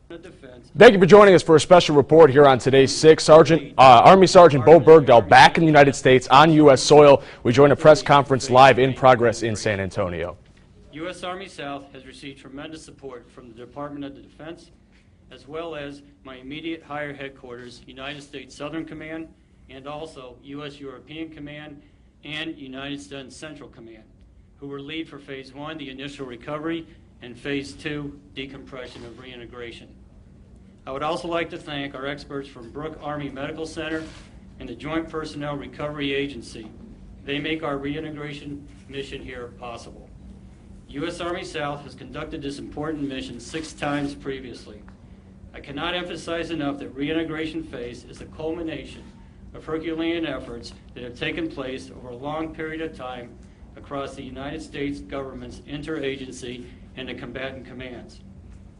Thank you for joining us for a special report here on today's 6. Army Sergeant Bowe back in the United States on U.S. soil. We join a press conference live in progress in San Antonio. U.S. Army South has received tremendous support from the Department of Defense, as well as my immediate higher headquarters, United States Southern Command, and also U.S. European Command and United States Central Command, who were lead for Phase 1, the initial recovery, and Phase 2, decompression of reintegration. I would also like to thank our experts from Brooke Army Medical Center and the Joint Personnel Recovery Agency. They make our reintegration mission here possible. U.S. Army South has conducted this important mission 6 times previously. I cannot emphasize enough that reintegration phase is the culmination of Herculean efforts that have taken place over a long period of time across the United States government's interagency and the combatant commands.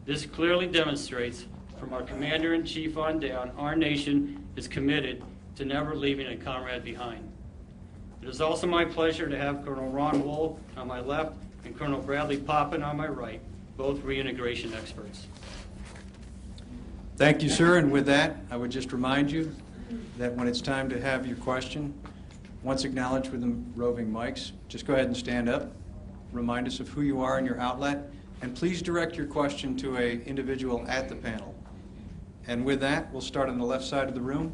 This clearly demonstrates, from our Commander-in-Chief on down, our nation is committed to never leaving a comrade behind. It is also my pleasure to have Colonel Ron Wool on my left and Colonel Bradley Poppin on my right, both reintegration experts. Thank you, sir. And with that, I would just remind you that when it's time to have your question, once acknowledged with the roving mics, just go ahead and stand up. Remind us of who you are and your outlet, and please direct your question to an individual at the panel. And with that, we'll start on the left side of the room.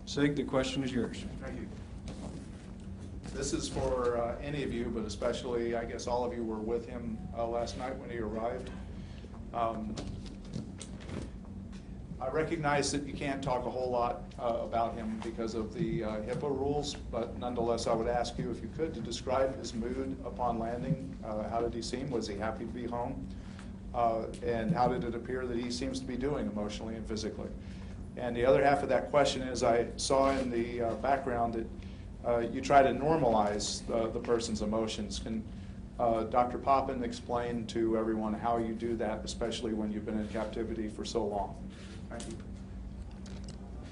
Sig, the question is yours. Thank you. This is for any of you, but especially, I guess, all of you were with him last night when he arrived. I recognize that you can't talk a whole lot about him because of the HIPAA rules, but nonetheless, I would ask you, if you could, to describe his mood upon landing. How did he seem? Was he happy to be home? And how did it appear that he seems to be doing emotionally and physically? And the other half of that question is, I saw in the background that you try to normalize the person's emotions. Can Dr. Poppin explain to everyone how you do that, especially when you've been in captivity for so long? Thank you.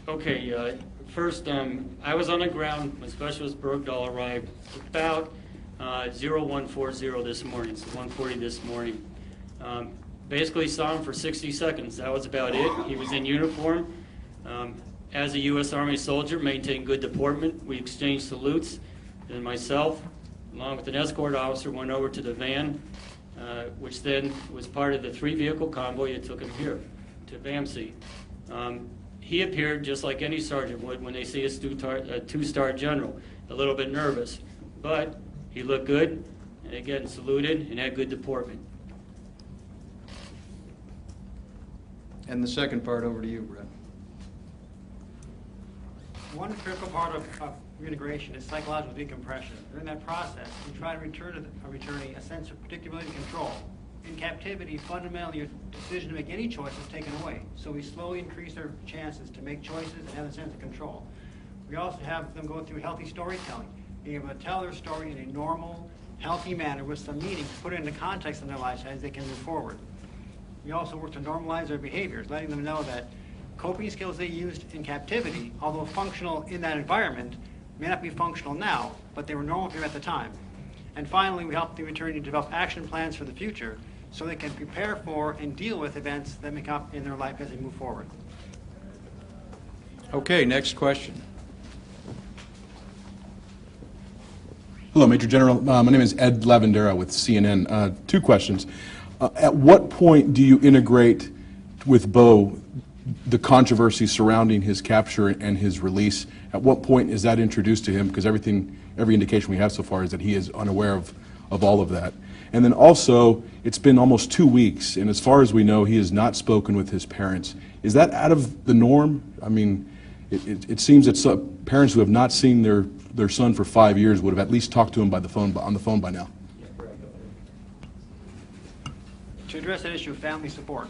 Okay, first, I was on the ground when Specialist Bergdahl arrived about 0140 this morning, so 1:40 this morning. Basically saw him for 60 seconds. That was about it. He was in uniform. As a U.S. Army soldier, maintained good deportment. We exchanged salutes, and myself, along with an escort officer, went over to the van, which then was part of the 3-vehicle convoy that took him here to VAMC. He appeared just like any sergeant would when they see a 2-star general, a little bit nervous, but he looked good, and again saluted and had good deportment. And the second part, over to you, Brett. One critical part of reintegration is psychological decompression. During that process, we try to return a sense of predictability and control. In captivity, fundamentally, your decision to make any choice is taken away. So we slowly increase their chances to make choices and have a sense of control. We also have them go through healthy storytelling, being able to tell their story in a normal, healthy manner with some meaning, to put it into context in their lives as they can move forward. We also work to normalize their behaviors, letting them know that coping skills they used in captivity, although functional in that environment, may not be functional now, but they were normal for them at the time. And finally, we help the returnee to develop action plans for the future so they can prepare for and deal with events that may come up in their life as they move forward. Okay, next question. Hello, Major General. My name is Ed Lavandera with CNN. 2 questions. At what point do you integrate with Bowe the controversy surrounding his capture and his release? At what point is that introduced to him? Because every indication we have so far is that he is unaware of all of that. And then also, it's been almost 2 weeks, and as far as we know, he has not spoken with his parents. Is that out of the norm? I mean, it seems that some parents who have not seen their son for 5 years would have at least talked to him on the phone by now. To address that issue of family support.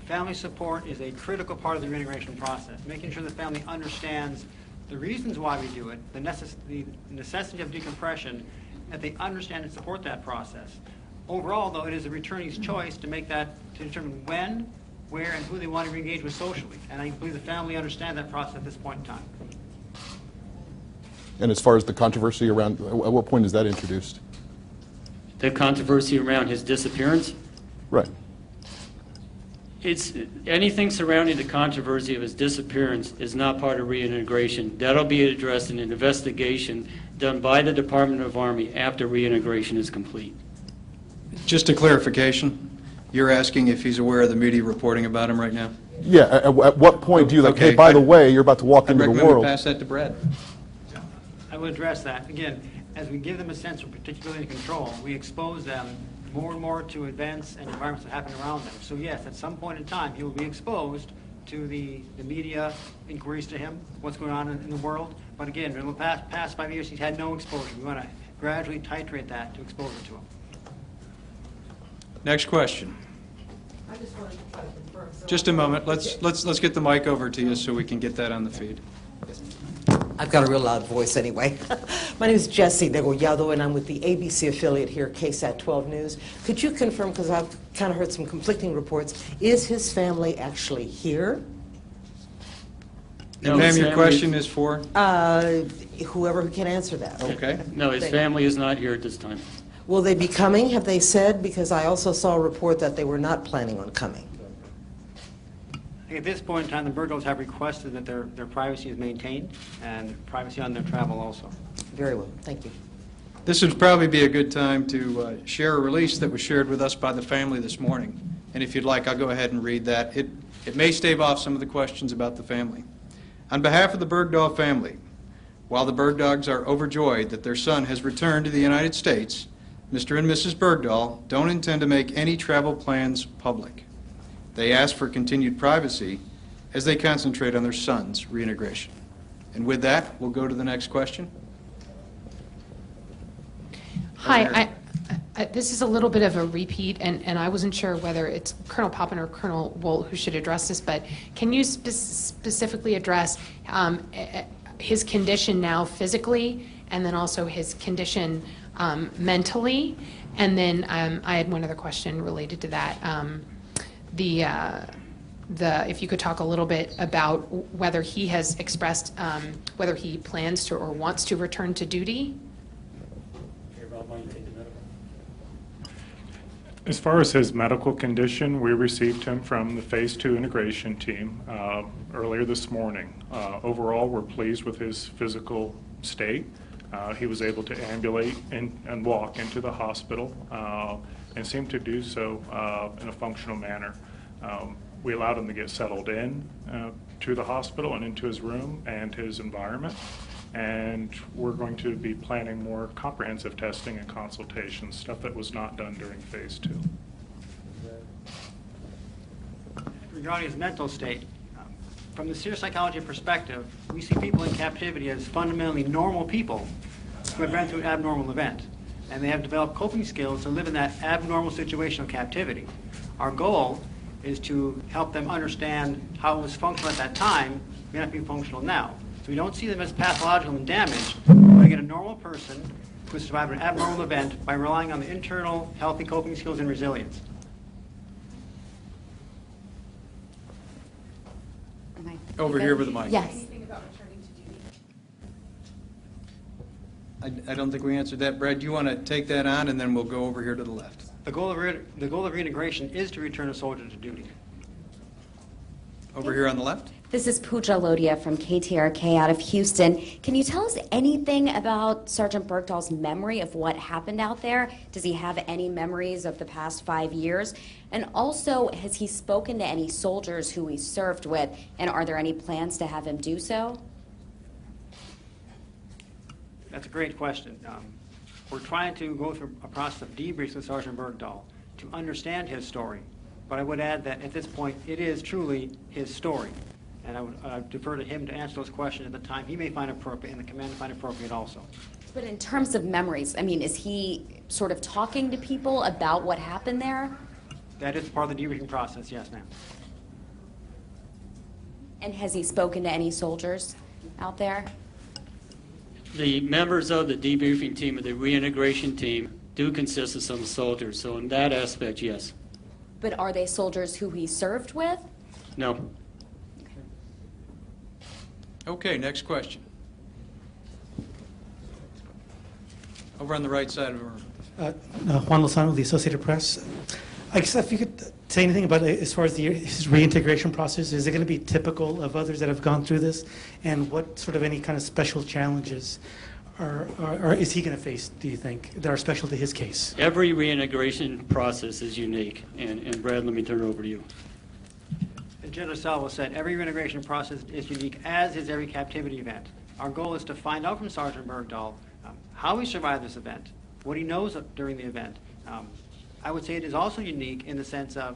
Family support is a critical part of the reintegration process, making sure the family understands the reasons why we do it, the necessity of decompression, that they understand and support that process. Overall, though, it is the returnee's choice to make that, to determine when, where, and who they want to re-engage with socially. And I believe the family understand that process at this point in time. And as far as the controversy around, at what point is that introduced? The controversy around his disappearance? Right. It's, anything surrounding the controversy of his disappearance is not part of reintegration. That'll be addressed in an investigation done by the Department of Army after reintegration is complete. Just a clarification, you're asking if he's aware of the media reporting about him right now? Yeah, at what point do you, like, Okay, hey, by the way, you're about to walk I'd into the recommend we world? pass that to Brad. I will address that. Again, as we give them a sense of predictability and control, we expose them more and more to events and environments that happen around them. So yes, at some point in time, he will be exposed to the media inquiries to him, what's going on in the world. But again, in the past 5 years, he's had no exposure. We want to gradually titrate that to expose it to him. Next question. I just wanted to try to confirm. So Just a moment. Let's get the mic over to you so we can get that on the feed. I've got a real loud voice anyway. My name is Jessie Degollado, and I'm with the ABC affiliate here, KSAT 12 News. Could you confirm, because I've kind of heard some conflicting reports, is his family actually here? And ma'am, your question is for? Whoever can answer that. Okay. No, his family is not here at this time. Will they be coming, have they said? Because I also saw a report that they were not planning on coming. At this point in time, the Bergdahls have requested that their privacy is maintained and privacy on their travel also. Very well, thank you. This would probably be a good time to share a release that was shared with us by the family this morning. And if you'd like, I'll go ahead and read that. It may stave off some of the questions about the family. On behalf of the Bergdahl family, while the Bergdahls are overjoyed that their son has returned to the United States, Mr. and Mrs. Bergdahl don't intend to make any travel plans public. They ask for continued privacy as they concentrate on their son's reintegration. And with that, we'll go to the next question. Hi, this is a little bit of a repeat, and I wasn't sure whether it's Colonel Poppin or Colonel Wolt who should address this, but can you specifically address his condition now physically, and then also his condition mentally? And then I had one other question related to that. If you could talk a little bit about whether he has expressed whether he plans to or wants to return to duty. As far as his medical condition, we received him from the Phase 2 integration team earlier this morning. Overall, we're pleased with his physical state. He was able to ambulate and walk into the hospital and seemed to do so in a functional manner. We allowed him to get settled in to the hospital and into his room and his environment. And we're going to be planning more comprehensive testing and consultations, stuff that was not done during Phase 2. Regarding his mental state, from the serious psychology perspective, we see people in captivity as fundamentally normal people who have been through an abnormal event. And they have developed coping skills to live in that abnormal situation of captivity. Our goal is to help them understand how it was functional at that time, may not be functional now. So we don't see them as pathological and damaged. We get a normal person who survived an abnormal event by relying on the internal healthy coping skills and resilience. Over here with the mic. Yes. Anything about returning to duty? I don't think we answered that. Brad, do you want to take that on, and then we'll go over here to the left? The goal of reintegration is to return a soldier to duty. Over here on the left? This is Pooja Lodia from KTRK out of Houston. Can you tell us anything about Sergeant Bergdahl's memory of what happened out there? Does he have any memories of the past 5 years? And also, has he spoken to any soldiers who he served with, and are there any plans to have him do so? That's a great question. We're trying to go through a process of debriefs with Sergeant Bergdahl to understand his story. But I would add that at this point, it is truly his story. And I would defer to him to answer those questions at the time he may find appropriate and the command find appropriate also. But in terms of memories, I mean, is he sort of talking to people about what happened there? That is part of the debriefing process, yes, ma'am. And has he spoken to any soldiers out there? The members of the debriefing team, of the reintegration team, do consist of some soldiers. So in that aspect, yes. But are they soldiers who he served with? No. Okay, next question. Over on the right side of the room. Juan Lozano, the Associated Press. I guess if you could say anything about as far as his reintegration process? Is it going to be typical of others that have gone through this? And what sort of any kind of special challenges is he going to face, do you think, that are special to his case? Every reintegration process is unique. And Brad, let me turn it over to you. As General Salvo said, every reintegration process is unique, as is every captivity event. Our goal is to find out from Sergeant Bergdahl how he survived this event, what he knows during the event. I would say it is also unique in the sense of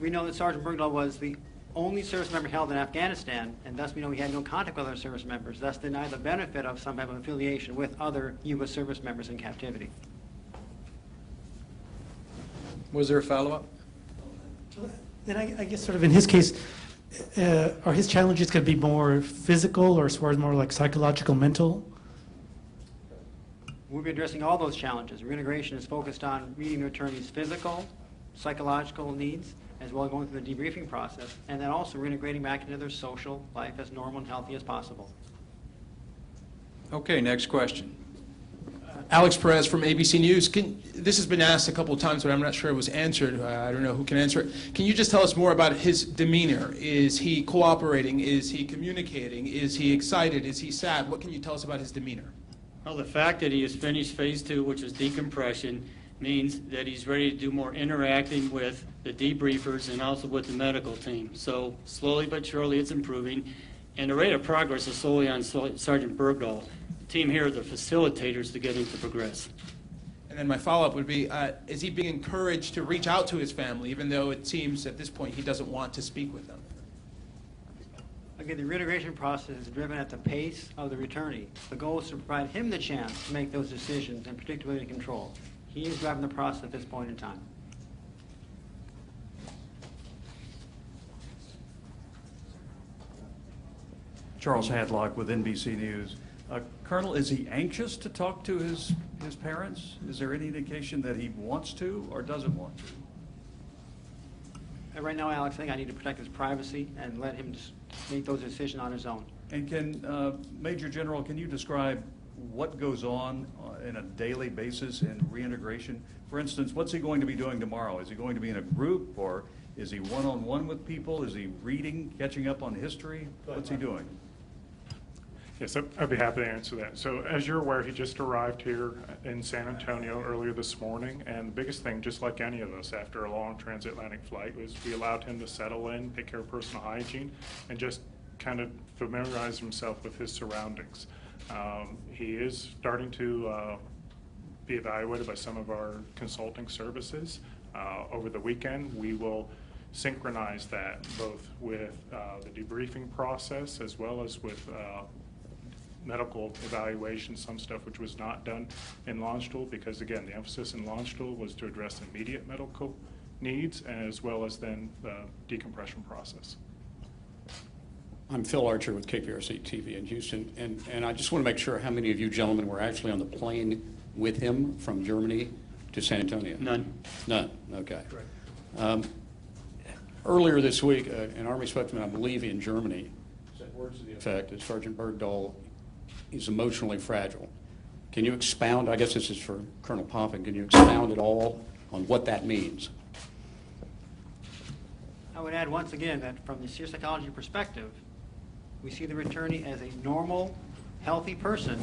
we know that Sergeant Bergdahl was the only service member held in Afghanistan, and thus we know he had no contact with other service members, thus denied the benefit of some type of affiliation with other U.S. service members in captivity. Was there a follow-up? Then I guess sort of in his case, are his challenges going to be more physical or as far as more like psychological, mental? We'll be addressing all those challenges. Reintegration is focused on meeting the returnees' physical, psychological needs, as well as going through the debriefing process, and then also reintegrating back into their social life as normal and healthy as possible. Okay, next question. Alex Perez from ABC News. This has been asked a couple of times, but I'm not sure it was answered. I don't know who can answer it. Can you just tell us more about his demeanor? Is he cooperating? Is he communicating? Is he excited? Is he sad? What can you tell us about his demeanor? Well, the fact that he has finished phase 2, which is decompression, means that he's ready to do more interacting with the debriefers and also with the medical team. So slowly but surely it's improving. And the rate of progress is solely on Sergeant Bergdahl. The team here are the facilitators to get him to progress. And then my follow-up would be, is he being encouraged to reach out to his family, even though it seems at this point he doesn't want to speak with them? Again, the reintegration process is driven at the pace of the returnee. The goal is to provide him the chance to make those decisions and predictability and control. He is driving the process at this point in time. Charles Hadlock with NBC News. Colonel, is he anxious to talk to his parents? Is there any indication that he wants to or doesn't want to? Right now, Alex, I think I need to protect his privacy and let him just make those decisions on his own. And can, Major General, can you describe what goes on in a daily basis in reintegration? For instance, what's he going to be doing tomorrow? Is he going to be in a group, or is he one-on-one with people? Is he reading, catching up on history? What's he doing? Yes, I'd be happy to answer that. So as you're aware, he just arrived here in San Antonio earlier this morning, and the biggest thing, just like any of us after a long transatlantic flight, was we allowed him to settle in, take care of personal hygiene, and just kind of familiarize himself with his surroundings. He is starting to be evaluated by some of our consulting services. Over the weekend, we will synchronize that both with the debriefing process as well as with medical evaluation, some stuff which was not done in Launchtool, because again, the emphasis in Launchtool was to address immediate medical needs as well as then the decompression process. I'm Phil Archer with KIVI-TV in Houston, and I just want to make sure how many of you gentlemen were actually on the plane with him from Germany to San Antonio? None. None, okay. Earlier this week, an Army spokesman, I believe in Germany, said words to the effect that Sergeant Bergdahl is emotionally fragile. Can you expound, I guess this is for Colonel Poppin, can you expound at all on what that means? I would add once again that from the SEER psychology perspective, we see the returnee as a normal, healthy person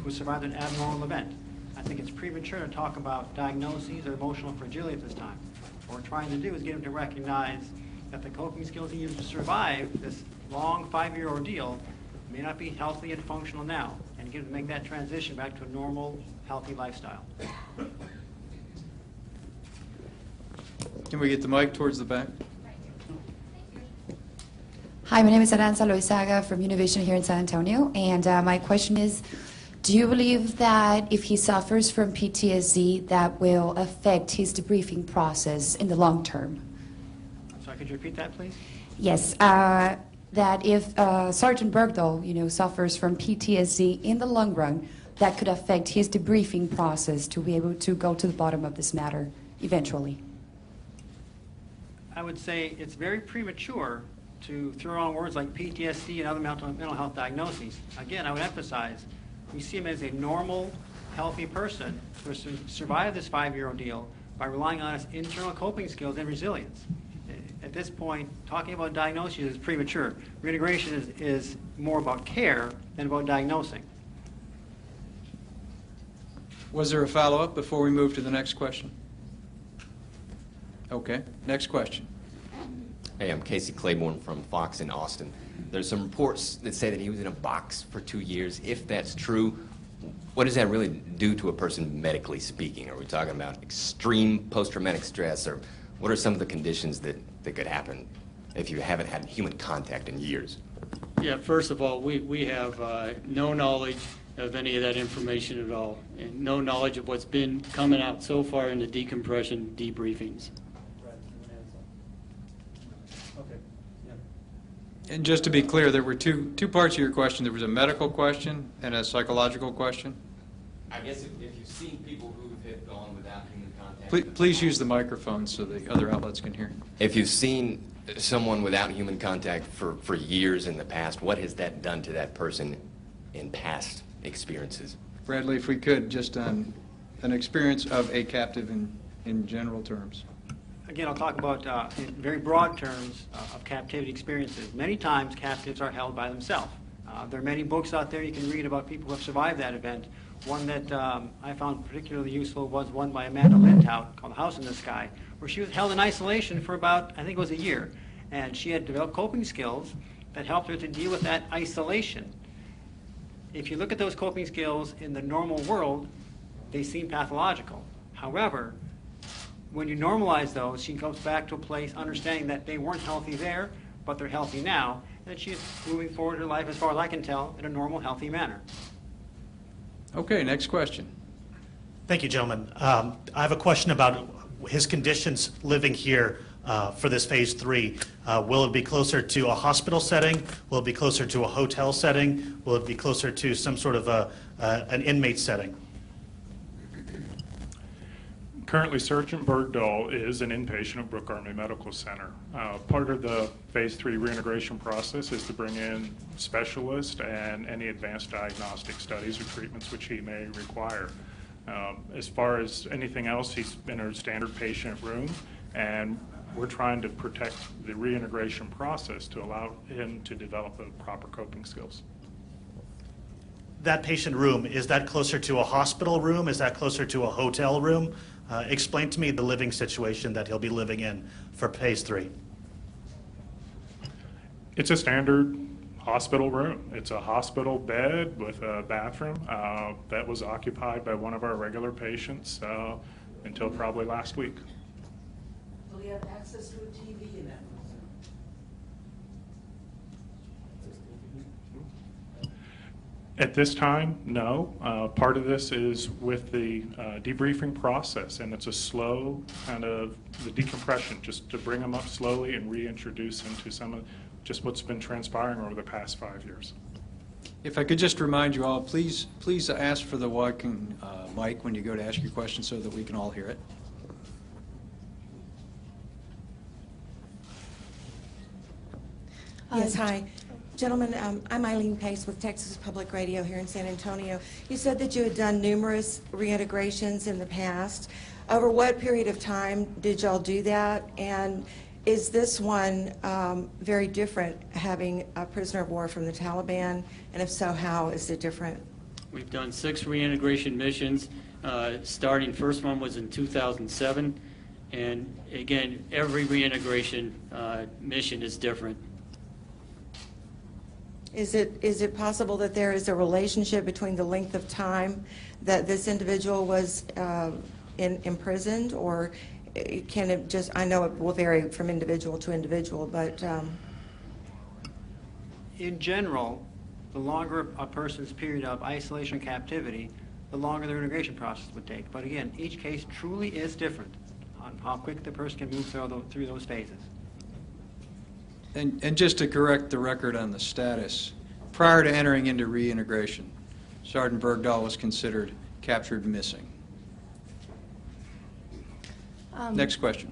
who survived an abnormal event. I think it's premature to talk about diagnoses or emotional fragility at this time. What we're trying to do is get him to recognize that the coping skills he used to survive this long 5-year ordeal may not be healthy and functional now, and get him to make that transition back to a normal, healthy lifestyle. Can we get the mic towards the back? Hi, my name is Aranza Loizaga from Univision here in San Antonio, and my question is, do you believe that if he suffers from PTSD, that will affect his debriefing process in the long term? I'm sorry, could you repeat that, please? Yes, that if Sergeant Bergdahl, suffers from PTSD in the long run, that could affect his debriefing process to be able to go to the bottom of this matter eventually. I would say it's very premature to throw on words like PTSD and other mental health diagnoses. Again, I would emphasize, we see him as a normal, healthy person who survived this 5-year ordeal by relying on his internal coping skills and resilience. At this point, talking about diagnosis is premature. Reintegration is more about care than about diagnosing. Was there a follow-up before we move to the next question? Okay, next question. Hey, I'm Casey Claiborne from Fox in Austin. There's some reports that say that he was in a box for 2 years. If that's true, what does that really do to a person medically speaking? Are we talking about extreme post-traumatic stress, or what are some of the conditions that could happen if you haven't had human contact in years? Yeah, first of all, we have no knowledge of any of that information at all, and no knowledge of what's been coming out so far in the decompression debriefings. And just to be clear, there were two parts of your question. There was a medical question and a psychological question. I guess if you've seen people who have gone without human contact... Please use the microphone so the other outlets can hear. If you've seen someone without human contact for years in the past, what has that done to that person in past experiences? Bradley, if we could, just on an experience of a captive in general terms. Again, I'll talk about, in very broad terms, of captivity experiences. Many times, captives are held by themselves. There are many books out there you can read about people who have survived that event. One that I found particularly useful was one by Amanda Lindhout called House in the Sky, where she was held in isolation for about, I think it was a year. And she had developed coping skills that helped her to deal with that isolation. If you look at those coping skills in the normal world, they seem pathological. However, when you normalize those, she comes back to a place understanding that they weren't healthy there, but they're healthy now, and that she's moving forward in her life, as far as I can tell, in a normal, healthy manner. Okay, next question. Thank you, gentlemen. I have a question about his conditions living here for this phase 3. Will it be closer to a hospital setting? Will it be closer to a hotel setting? Will it be closer to some sort of an inmate setting? Currently, Sergeant Bergdahl is an inpatient at Brooke Army Medical Center. Part of the phase 3 reintegration process is to bring in specialists and any advanced diagnostic studies or treatments which he may require. As far as anything else, he's in a standard patient room, and we're trying to protect the reintegration process to allow him to develop the proper coping skills. That patient room, is that closer to a hospital room? Is that closer to a hotel room? Explain to me the living situation that he'll be living in for phase 3. It's a standard hospital room. It's a hospital bed with a bathroom that was occupied by one of our regular patients until probably last week. Will he have access to a TV in that room? At this time, no. Part of this is with the debriefing process, and it's a slow kind of the decompression, just to bring them up slowly and reintroduce them to some of just what's been transpiring over the past 5 years. If I could just remind you all, please ask for the walking mic when you go to ask your question so that we can all hear it. Yes, hi. Gentlemen, I'm Eileen Pace with Texas Public Radio here in San Antonio. You said that you had done numerous reintegrations in the past. Over what period of time did y'all do that? And is this one very different, having a prisoner of war from the Taliban? And if so, how is it different? We've done 6 reintegration missions. Starting, first one was in 2007. And again, every reintegration mission is different. Is it possible that there is a relationship between the length of time that this individual was imprisoned, or can it just, I know it will vary from individual to individual, but... In general, the longer a person's period of isolation and captivity, the longer the integration process would take. But again, each case truly is different on how quick the person can move through those phases. And just to correct the record on the status, prior to entering into reintegration, Sergeant Bergdahl was considered captured missing. Next question.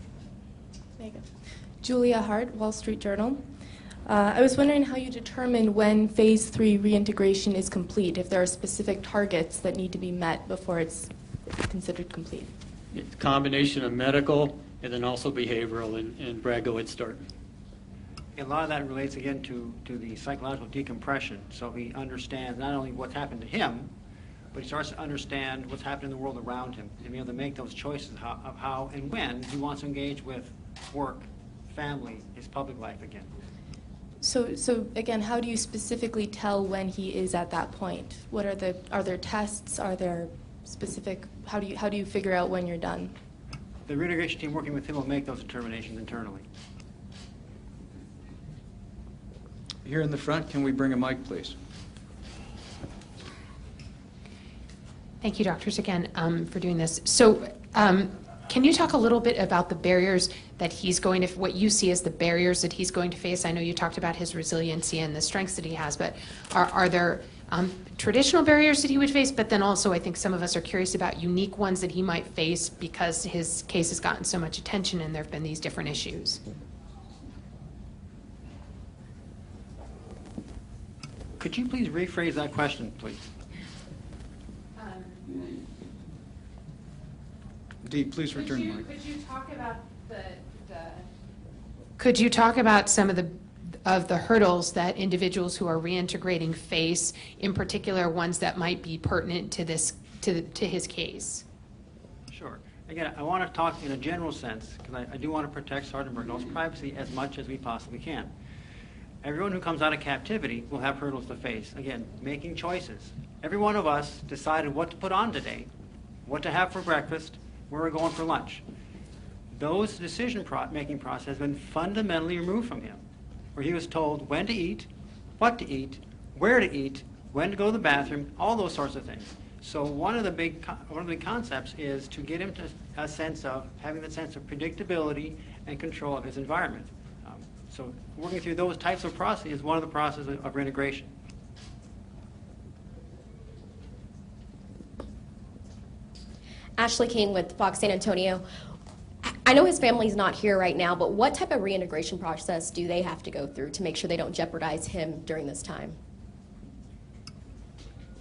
Julia Hart, Wall Street Journal. I was wondering how you determine when phase 3 reintegration is complete, if there are specific targets that need to be met before it's considered complete. It's a combination of medical and then also behavioral, and Brad, go ahead, start. A lot of that relates again to the psychological decompression. So he understands not only what's happened to him, but he starts to understand what's happening in the world around him and be able to make those choices of how and when he wants to engage with work, family, his public life again. So again, how do you specifically tell when he is at that point? Are there tests? Are there specific, how do you figure out when you're done? The reintegration team working with him will make those determinations internally. Here in the front, can we bring a mic, please? Thank you, doctors, again, for doing this. So can you talk a little bit about the barriers that he's going to, what you see as the barriers that he's going to face? I know you talked about his resiliency and the strengths that he has, but are there traditional barriers that he would face? But then also, I think some of us are curious about unique ones that he might face because his case has gotten so much attention and there have been these different issues. Could you please rephrase that question, please? Dee, please return the mic. Could you talk about Could you talk about some of the hurdles that individuals who are reintegrating face, in particular ones that might be pertinent to this to his case? Sure. Again, I want to talk in a general sense because I do want to protect Sergeant Bergdahl's privacy as much as we possibly can. Everyone who comes out of captivity will have hurdles to face. Again, making choices. Every one of us decided what to put on today, what to have for breakfast, where we're going for lunch. Those decision-making process has been fundamentally removed from him, where he was told when to eat, what to eat, where to eat, when to go to the bathroom, all those sorts of things. So one of the big concepts is to get him to a sense of having that sense of predictability and control of his environment. So working through those types of processes is one of the processes of reintegration. Ashley King with Fox San Antonio. I know his family's not here right now, but what type of reintegration process do they have to go through to make sure they don't jeopardize him during this time?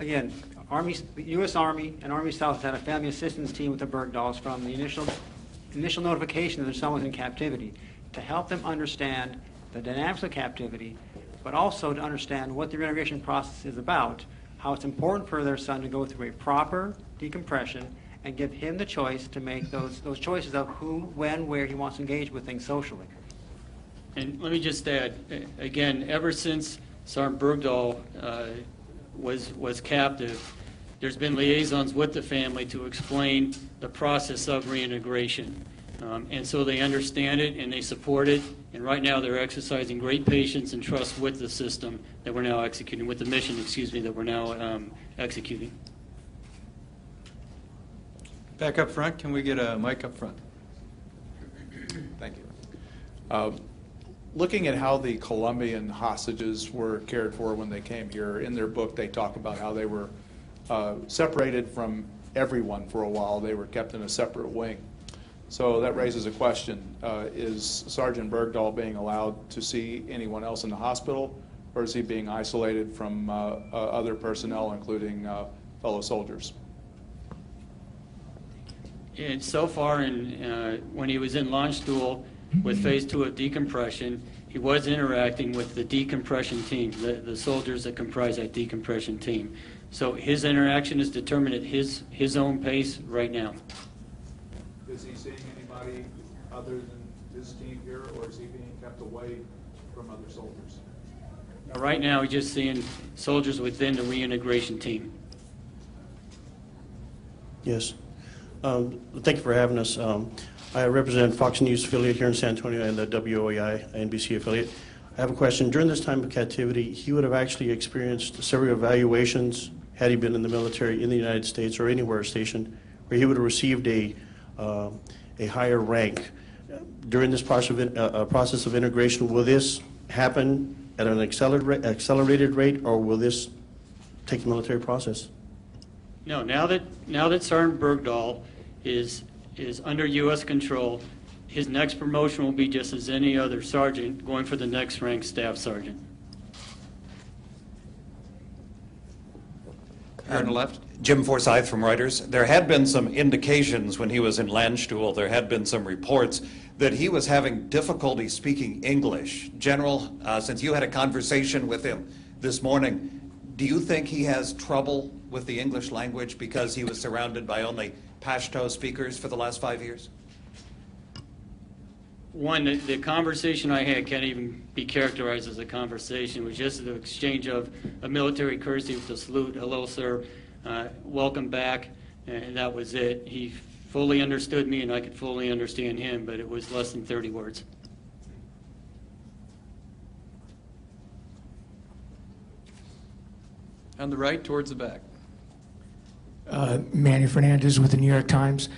Again, the U.S. Army and Army South has had a family assistance team with the Bergdahls from the initial notification that their son was in captivity to help them understand the dynamics of captivity, but also to understand what the reintegration process is about, how it's important for their son to go through a proper decompression and give him the choice to make those choices of who, when, where he wants to engage with things socially. And let me just add, again, ever since Sergeant Bergdahl was captive, there's been liaisons with the family to explain the process of reintegration. And so they understand it and they support it. And right now they're exercising great patience and trust with the system that we're now executing, with the mission, that we're now executing. Back up front, can we get a mic up front? Thank you. Looking at how the Colombian hostages were cared for when they came here, in their book they talk about how they were separated from everyone for a while. They were kept in a separate wing. So that raises a question. Is Sergeant Bergdahl being allowed to see anyone else in the hospital, or is he being isolated from other personnel, including fellow soldiers? And so far, when he was in launch school with Phase 2 of decompression, he was interacting with the decompression team, the soldiers that comprise that decompression team. So his interaction is determined at his own pace right now. Is he seeing anybody other than his team here, or is he being kept away from other soldiers? Right now, he's just seeing soldiers within the reintegration team. Yes. Thank you for having us. I represent Fox News affiliate here in San Antonio and the WOAI NBC affiliate. I have a question. During this time of captivity, he would have actually experienced several evaluations had he been in the military in the United States or anywhere stationed, where he would have received a higher rank. During this process of integration, will this happen at an accelerated rate, or will this take the military process? No, now that Sergeant Bergdahl is under U.S. control, his next promotion will be just as any other sergeant going for the next rank, staff sergeant. Here on the left. Jim Forsyth from Reuters. There had been some indications when he was in Landstuhl, there had been some reports that he was having difficulty speaking English. General, since you had a conversation with him this morning, do you think he has trouble with the English language because he was surrounded by only Pashto speakers for the last 5 years? One, the conversation I had can't even be characterized as a conversation. It was just an exchange of a military courtesy with a salute. Hello, sir. Welcome back. And that was it. He fully understood me, and I could fully understand him, but it was less than 30 words. On the right, towards the back. Manny Fernandez with the New York Times.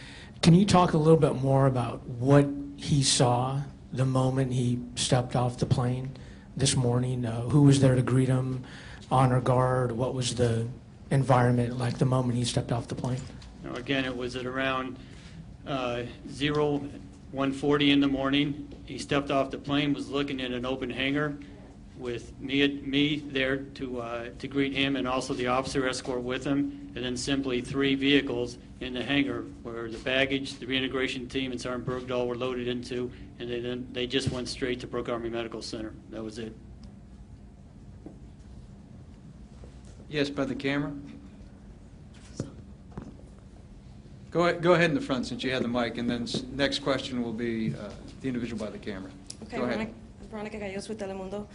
Can you talk a little bit more about what he saw the moment he stepped off the plane this morning? Who was there to greet him, honor guard? What was the environment like the moment he stepped off the plane? Again, it was at around 1:40 in the morning. He stepped off the plane, was looking at an open hangar with me there to greet him, and also the officer escort with him, and then simply 3 vehicles in the hangar where the baggage, the reintegration team, and Sergeant Bergdahl were loaded into, and then they just went straight to Brooke Army Medical Center. That was it. Yes, by the camera. Go ahead in the front since you had the mic, and then next question will be the individual by the camera. Okay, Go ahead. Veronica Gallegos with Telemundo.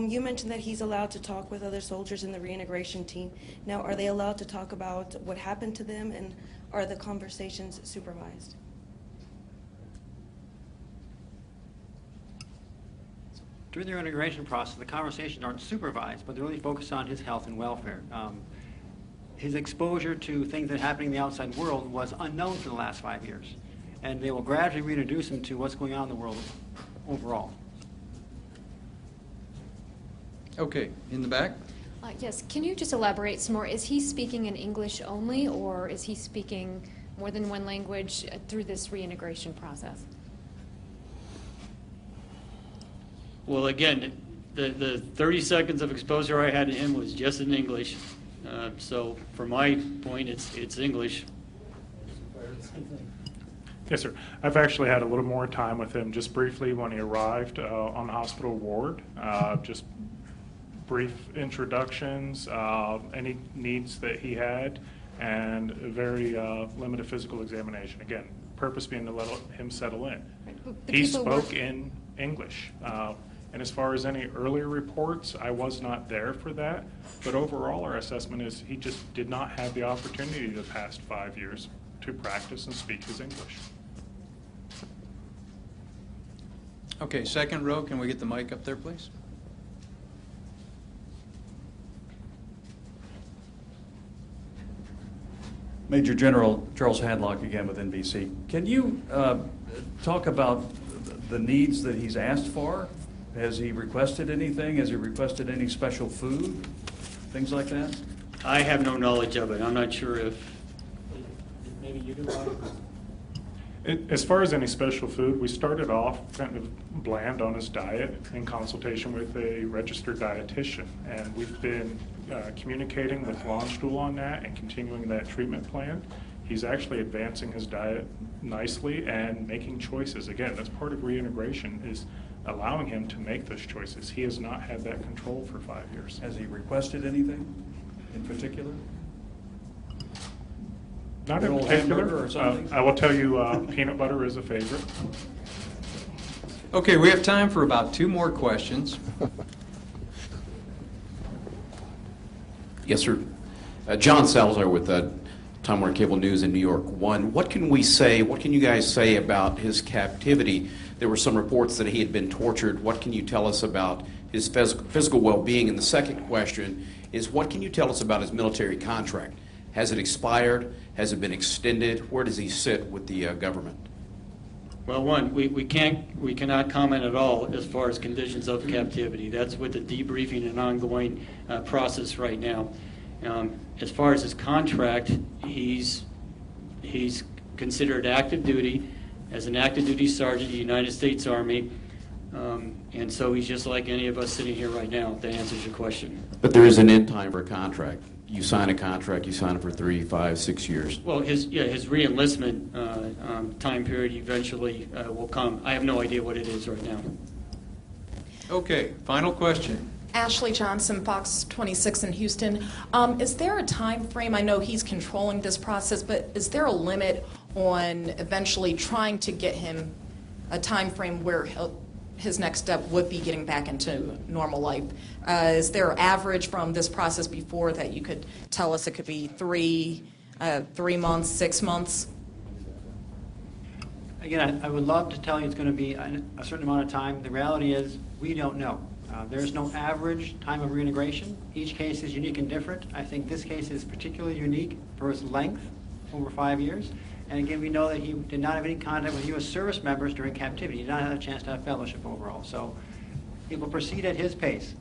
You mentioned that he's allowed to talk with other soldiers in the reintegration team. Now, are they allowed to talk about what happened to them, and are the conversations supervised? During the reintegration process, the conversations aren't supervised, but they're really focused on his health and welfare. His exposure to things that are happening in the outside world was unknown for the last 5 years, and they will gradually reintroduce him to what's going on in the world overall. Okay, in the back. Yes, can you just elaborate some more? Is he speaking in English only, or is he speaking more than one language through this reintegration process? Well, again, the 30 seconds of exposure I had to him was just in English. So from my point, it's English. Yes, sir. I've actually had a little more time with him just briefly when he arrived on the hospital ward. Just brief introductions, any needs that he had, and a very limited physical examination. Again, purpose being to let him settle in. He spoke in English. And as far as any earlier reports, I was not there for that. But overall, our assessment is he just did not have the opportunity the past 5 years to practice and speak his English. Okay, second row, can we get the mic up there, please? Major General Charles Hadlock again with NBC. Can you talk about the needs that he's asked for? Has he requested anything? Has he requested any special food? Things like that? I have no knowledge of it. I'm not sure if maybe you do. As far as any special food, we started off kind of bland on his diet in consultation with a registered dietitian, and we've been communicating with Landstuhl on that and continuing that treatment plan. He's actually advancing his diet nicely and making choices. Again, that's part of reintegration, is allowing him to make those choices. He has not had that control for 5 years. Has he requested anything in particular? Not in hamburger or particular. something? I will tell you peanut butter is a favorite. Okay, we have time for about 2 more questions. Yes, sir. John Salazar with Time Warner Cable News in New York. What can you guys say about his captivity? There were some reports that he had been tortured. What can you tell us about his physical well-being? And the second question is, what can you tell us about his military contract? Has it expired? Has it been extended? Where does he sit with the government? Well, one, we cannot comment at all as far as conditions of captivity. That's with the debriefing and ongoing process right now. As far as his contract, he's considered active duty as an active duty sergeant in the United States Army, and so he's just like any of us sitting here right now. If that answers your question. But there is an end time for a contract. you sign a contract, you sign it for 3, 5, 6 years. Well, his re-enlistment time period eventually will come. I have no idea what it is right now. Okay, final question. Ashley Johnson, Fox 26 in Houston. Is there a time frame? I know he's controlling this process, but is there a limit on eventually trying to get him a time frame where his next step would be getting back into normal life? Is there an average from this process before that you could tell us? It could be 3 months, 6 months? Again, I would love to tell you it's going to be a certain amount of time. The reality is we don't know. There's no average time of reintegration. Each case is unique and different. I think this case is particularly unique for its length, over 5 years. And again, we know that he did not have any contact with U.S. service members during captivity. He did not have a chance to have fellowship overall. So he will proceed at his pace.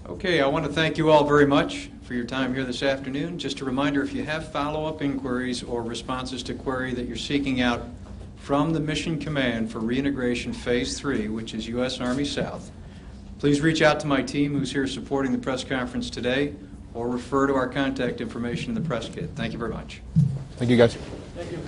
Okay, I want to thank you all very much for your time here this afternoon. Just a reminder, if you have follow-up inquiries or responses to query that you're seeking out from the Mission Command for Reintegration Phase 3, which is U.S. Army South, please reach out to my team who's here supporting the press conference today, or refer to our contact information in the press kit. Thank you very much. Thank you, guys. Thank you.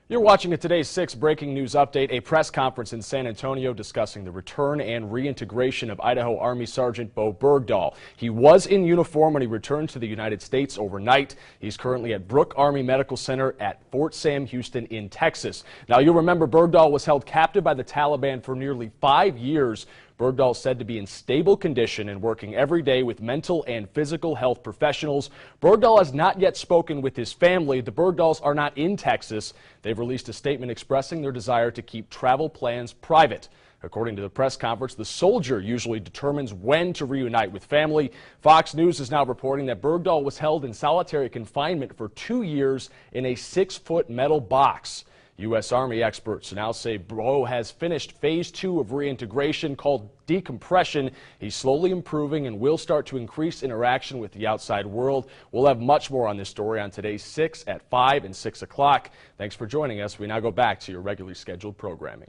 You're watching a Today's 6 breaking news update, a press conference in San Antonio discussing the return and reintegration of Idaho Army Sergeant Bowe Bergdahl. He was in uniform when he returned to the United States overnight. He's currently at Brooke Army Medical Center at Fort Sam Houston in Texas. Now, you'll remember Bergdahl was held captive by the Taliban for nearly 5 years. Bergdahl is said to be in stable condition and working every day with mental and physical health professionals. Bergdahl has not yet spoken with his family. The Bergdahls are not in Texas. They've released a statement expressing their desire to keep travel plans private. According to the press conference, the soldier usually determines when to reunite with family. Fox News is now reporting that Bergdahl was held in solitary confinement for 2 years in a 6-foot metal box. U.S. Army experts now say Bowe has finished Phase 2 of reintegration called decompression. He's slowly improving and will start to increase interaction with the outside world. We'll have much more on this story on Today's 6 at 5 and 6 o'clock. Thanks for joining us. We now go back to your regularly scheduled programming.